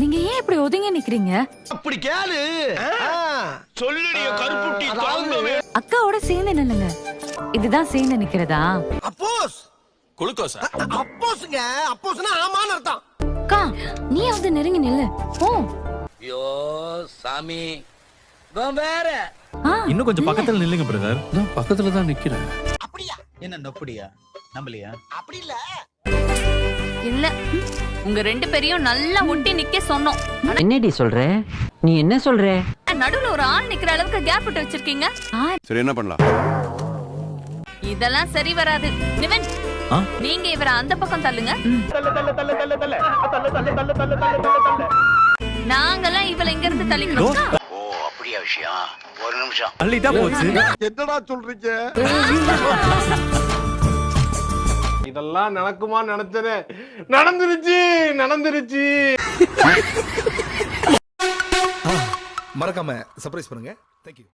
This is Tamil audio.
நீங்க ஏன் இப்படி ஒதுங்கி நிக்கிறீங்க? அப்படி கேளு. சொல்லுடிய கருப்புட்டி தாங்கவே. அக்காவோட சேர்ந்து நில்லுங்க. இதுதான் சேர்ந்து நிக்கிறதா? அப்போஸ் குளுக்கோஸ். அப்போஸ்ங்க, அப்போஸ்னா ஆமான்னு அர்த்தம். அக்கா நீயாவது நெருங்கி நில்லு. ஓ ஐயோ சாமி வேற இன்னும் கொஞ்சம் பக்கத்துல நில்லுங்க பிரதர். பக்கத்துல தான் நிக்கிறேன். அப்படியா? என்ன நொப்படியா நம்பலையா? அப்படி இல்ல. இல்ல உங்க ரெண்டு பேரையும் நல்லா ஒட்டி நிக்க சொன்னோம். என்னடி சொல்ற? நீ என்ன சொல்ற? நடுவுல ஒரு ஆள் நிக்கிற அளவுக்கு கேப் விட்டு வச்சிருக்கீங்க. சரி என்ன பண்ணலாம்? இதெல்லாம் சரி வராது. நிவன் நீங்க இவரை அந்த பக்கம் தள்ளுங்க. நாங்கெல்லாம் இவளை இங்க இருந்து தள்ளிக்கிறோம். ஓ அப்படியா விஷயம்? ஒரு நிமிஷம் அள்ளிட்டா போச்சு. என்னடா சொல்றீங்க? இதெல்லாம் நடக்குமா நினைச்சனே, நடந்துருச்சு. மறக்காம சர்ப்ரைஸ் பண்ணுங்க. Thank you.